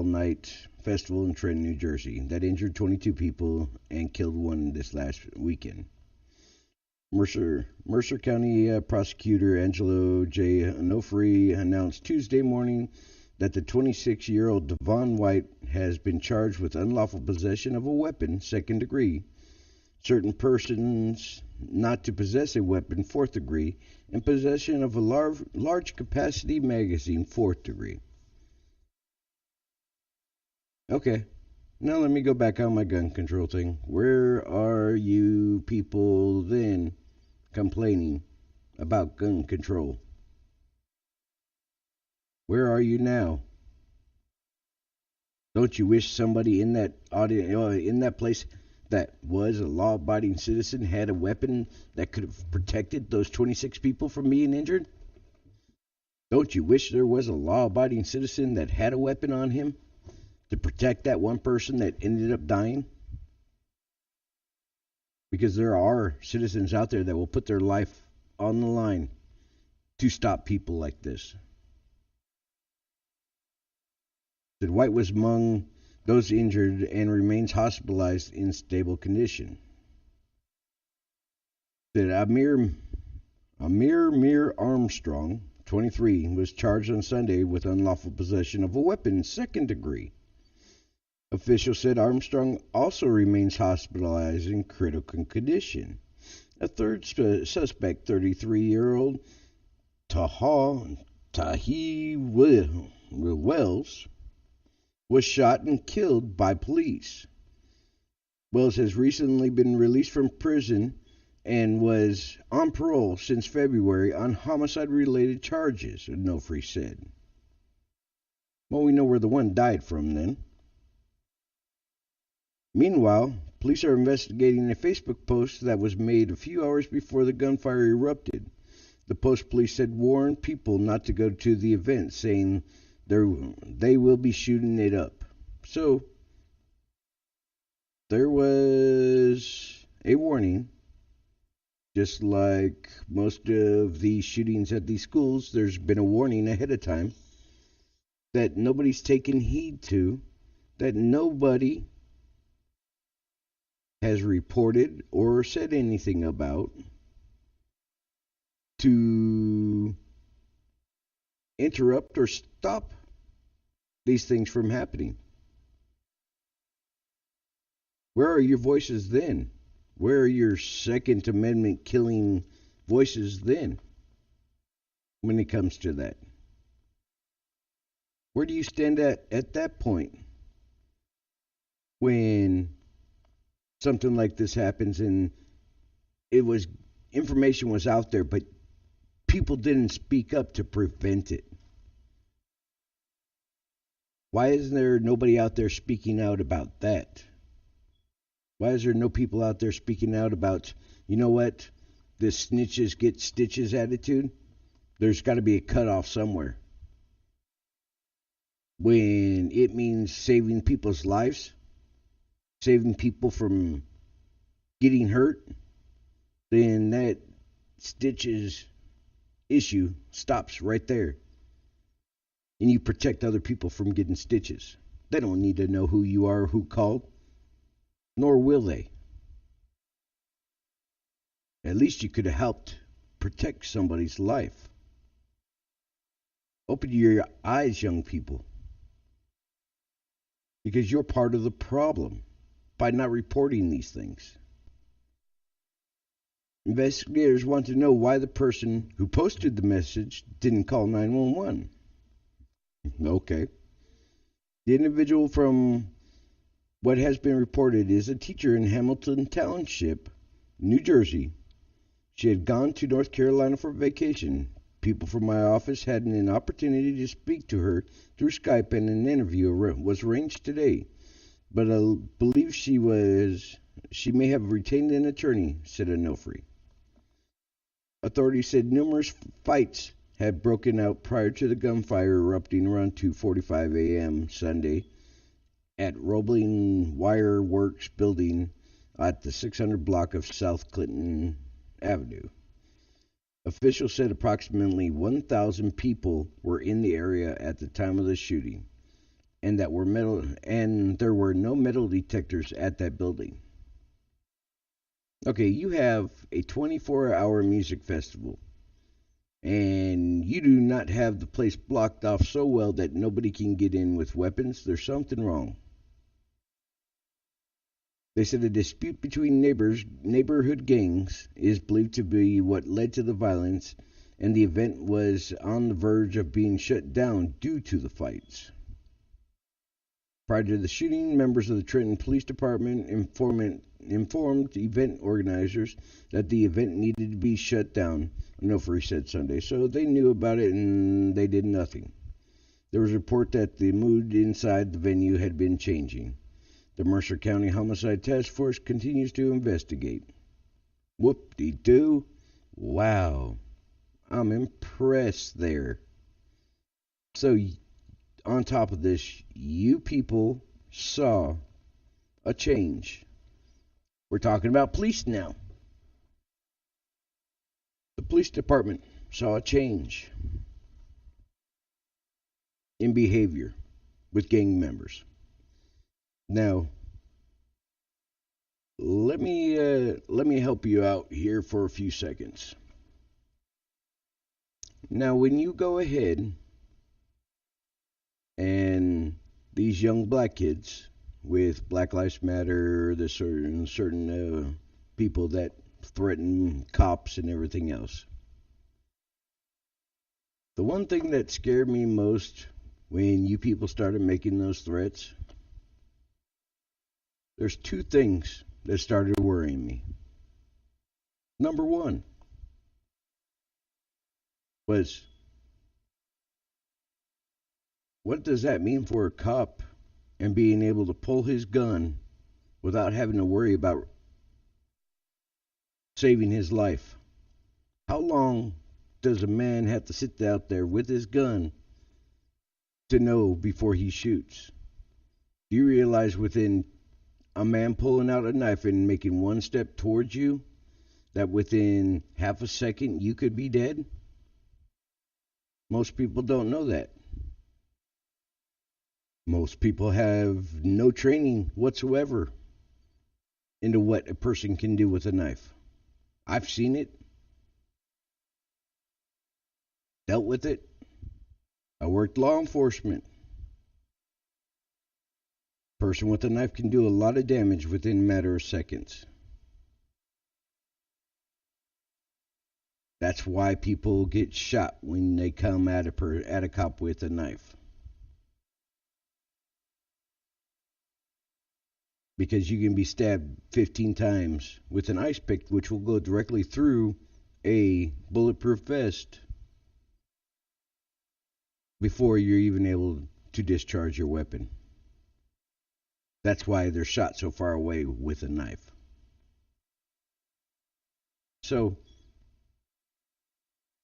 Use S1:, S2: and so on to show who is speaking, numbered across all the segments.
S1: all-night festival in Trenton, New Jersey that injured 22 people and killed one this last weekend. Mercer County Prosecutor Angelo J. Onofre announced Tuesday morning that the 26-year-old Devon White has been charged with unlawful possession of a weapon, second degree, certain persons not to possess a weapon, fourth degree, and possession of a large capacity magazine, fourth degree. Okay, now let me go back on my gun control thing. Where are you people then complaining about gun control? Where are you now? Don't you wish somebody in that audience, in that place that was a law-abiding citizen had a weapon that could have protected those 26 people from being injured? Don't you wish there was a law-abiding citizen that had a weapon on him to protect that one person that ended up dying? Because there are citizens out there that will put their life on the line to stop people like this. That White was among those injured and remains hospitalized in stable condition. That Amir Armstrong, 23, was charged on Sunday with unlawful possession of a weapon, second degree. Officials said Armstrong also remains hospitalized in critical condition. A third suspect, 33-year-old Tahi Wells, was shot and killed by police. Wells has recently been released from prison and was on parole since February on homicide-related charges, Onofre said. Well, we know where the one died from then. Meanwhile, police are investigating a Facebook post that was made a few hours before the gunfire erupted. The post, police said, warned people not to go to the event, saying they will be shooting it up. So, there was a warning. Just like most of these shootings at these schools, there's been a warning ahead of time that nobody's taken heed to, that nobody has reported or said anything about to interrupt or stop these things from happening. Where are your voices then? Where are your Second Amendment killing voices then when it comes to that? Where do you stand at that point when something like this happens and information was out there, but people didn't speak up to prevent it? Why isn't there nobody out there speaking out about that? Why is there no people out there speaking out about, you know what, this snitches get stitches attitude? There's got to be a cutoff somewhere. When it means saving people's lives, saving people from getting hurt, then that stitches issue stops right there. And you protect other people from getting stitches. They don't need to know who you are or who called. Nor will they. At least you could have helped protect somebody's life. Open your eyes, young people. Because you're part of the problem by not reporting these things. Investigators want to know why the person who posted the message didn't call 911. Okay. The individual, from what has been reported, is a teacher in Hamilton Township, New Jersey. She had gone to North Carolina for vacation. People from my office had an opportunity to speak to her through Skype, and an interview was arranged today. But I believe she may have retained an attorney, said Onofre. Authorities said numerous fights had broken out prior to the gunfire erupting around 2:45 a.m. Sunday at Roebling Wire Works building at the 600 block of South Clinton Avenue. Officials said approximately 1,000 people were in the area at the time of the shooting. and there were no metal detectors at that building. Okay, you have a 24-hour music festival, and you do not have the place blocked off so well that nobody can get in with weapons. There's something wrong. They said a dispute between neighborhood gangs, is believed to be what led to the violence, and the event was on the verge of being shut down due to the fights. Prior to the shooting, members of the Trenton Police Department informed event organizers that the event needed to be shut down. No, for he said Sunday, so they knew about it and they did nothing. There was a report that the mood inside the venue had been changing. The Mercer County Homicide Task Force continues to investigate. Whoop-de-doo. Wow. I'm impressed there. So, on top of this, you people saw a change. We're talking about police now. The police department saw a change in behavior with gang members. Now, let me help you out here for a few seconds. Now, when you go ahead and these young black kids with Black Lives Matter, the certain people that threaten cops and everything else. The one thing that scared me most when you people started making those threats, there's two things that started worrying me. Number one was, what does that mean for a cop and being able to pull his gun without having to worry about saving his life? How long does a man have to sit out there with his gun to know before he shoots? Do you realize within a man pulling out a knife and making one step towards you, that within half a second you could be dead? Most people don't know that. Most people have no training whatsoever into what a person can do with a knife. I've seen it, dealt with it. I worked law enforcement. A person with a knife can do a lot of damage within a matter of seconds. That's why people get shot when they come at a cop with a knife. Because you can be stabbed 15 times with an ice pick, which will go directly through a bulletproof vest before you're even able to discharge your weapon. That's why they're shot so far away with a knife. So,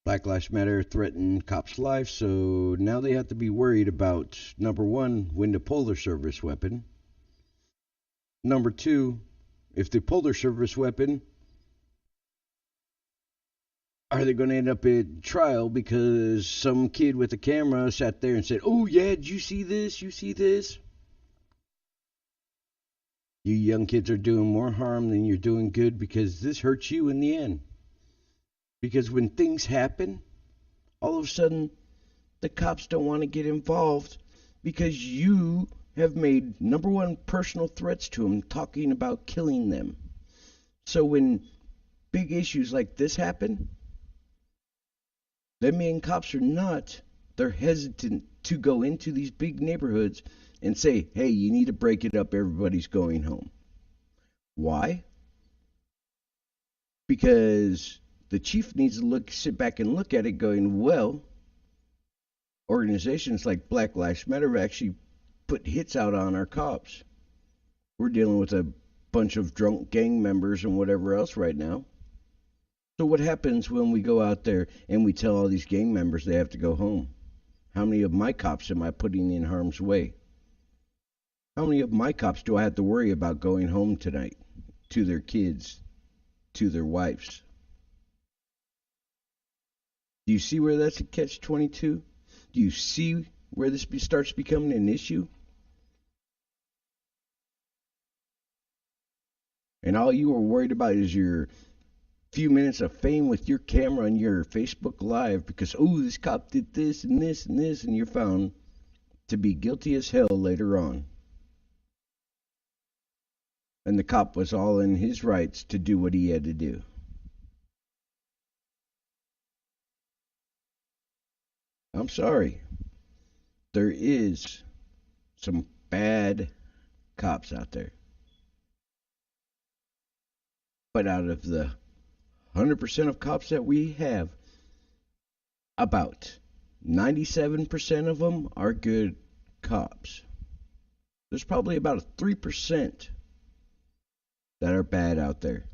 S1: Black Lives Matter threatened cops' lives, so now they have to be worried about, number one, when to pull their service weapon. Number two, if they pull their service weapon, are they going to end up at trial because some kid with a camera sat there and said, "Oh yeah, did you see this? You see this?" You young kids are doing more harm than you're doing good, because this hurts you in the end. Because when things happen, all of a sudden, the cops don't want to get involved because you have made, number one, personal threats to them, talking about killing them. So when big issues like this happen, them being cops or not, they're hesitant to go into these big neighborhoods and say, "Hey, you need to break it up, everybody's going home." Why? Because the chief needs to sit back and look at it going, well, organizations like Black Lives Matter have actually put hits out on our cops. We're dealing with a bunch of drunk gang members and whatever else right now. So what happens when we go out there and we tell all these gang members they have to go home? How many of my cops am I putting in harm's way? How many of my cops do I have to worry about going home tonight to their kids, to their wives? Do you see where that's a catch-22? Do you see where this starts becoming an issue? And all you were worried about is your few minutes of fame with your camera and your Facebook Live because, oh, this cop did this and this and this, and you're found to be guilty as hell later on. And the cop was all in his rights to do what he had to do. I'm sorry. There is some bad cops out there. But out of the 100% of cops that we have, about 97% of them are good cops. There's probably about 3% that are bad out there.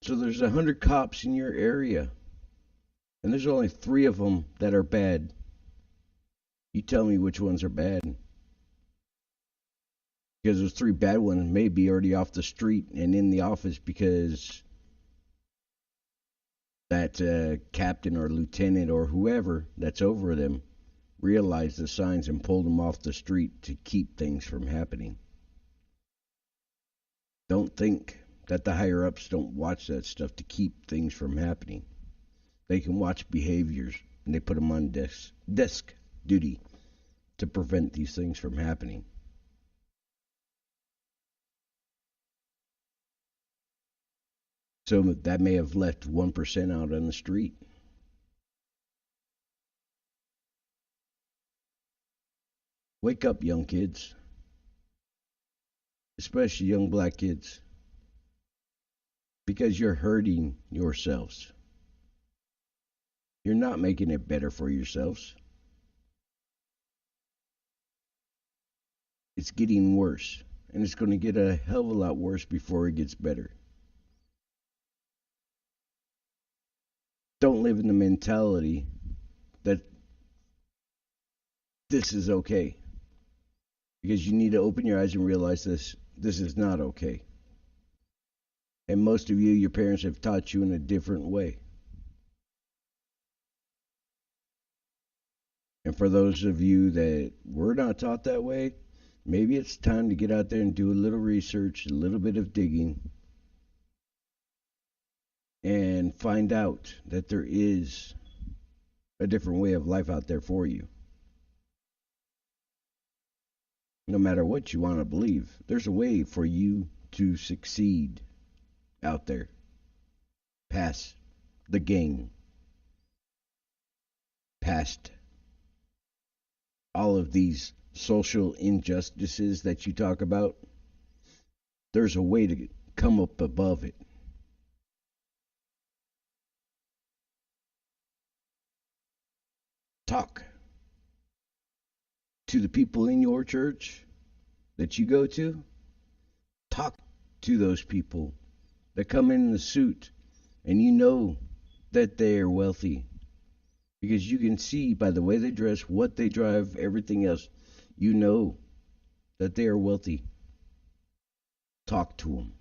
S1: So there's 100 cops in your area, and there's only 3 of them that are bad. You tell me which ones are bad. Because those 3 bad ones may be already off the street and in the office because that captain or lieutenant or whoever that's over them realized the signs and pulled them off the street to keep things from happening. Don't think that the higher-ups don't watch that stuff to keep things from happening. They can watch behaviors, and they put them on desk duty to prevent these things from happening. So that may have left 1% out on the street. Wake up, young kids. Especially young black kids. Because you're hurting yourselves. You're not making it better for yourselves. It's getting worse. And it's going to get a hell of a lot worse before it gets better. Don't live in the mentality that this is okay. Because you need to open your eyes and realize this is not okay. And most of you, your parents have taught you in a different way. And for those of you that were not taught that way, maybe it's time to get out there and do a little research, a little bit of digging, and find out that there is a different way of life out there for you. No matter what you want to believe, there's a way for you to succeed out there. Past the gang. Past all of these social injustices that you talk about. There's a way to come up above it. Talk to the people in your church that you go to. Talk to those people that come in the suit and you know that they are wealthy because you can see by the way they dress, what they drive, everything else, you know that they are wealthy. Talk to them.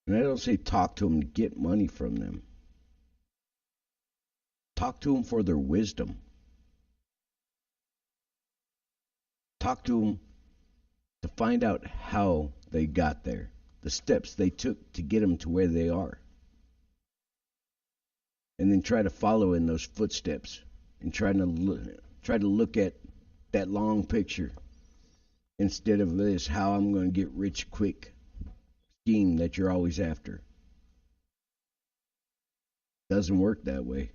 S1: And I don't say talk to them to get money from them. Talk to them for their wisdom. Talk to them to find out how they got there, the steps they took to get them to where they are. And then try to follow in those footsteps and try to look at that long picture instead of this how I'm going to get rich quick scheme that you're always after. Doesn't work that way.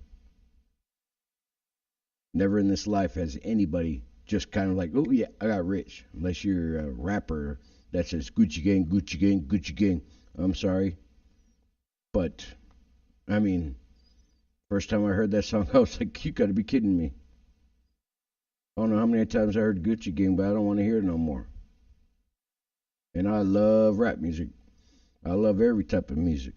S1: Never in this life has anybody just kind of like, oh yeah, I got rich. Unless you're a rapper that says Gucci gang, Gucci gang, Gucci gang. I'm sorry. But, I mean, first time I heard that song, I was like, you gotta be kidding me. I don't know how many times I heard Gucci gang, but I don't want to hear it no more. And I love rap music. I love every type of music.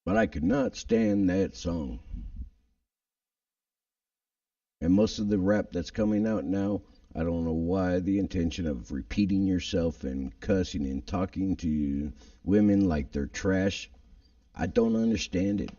S1: But I could not stand that song. And most of the rap that's coming out now, I don't know why the intention of repeating yourself and cussing and talking to women like they're trash. I don't understand it.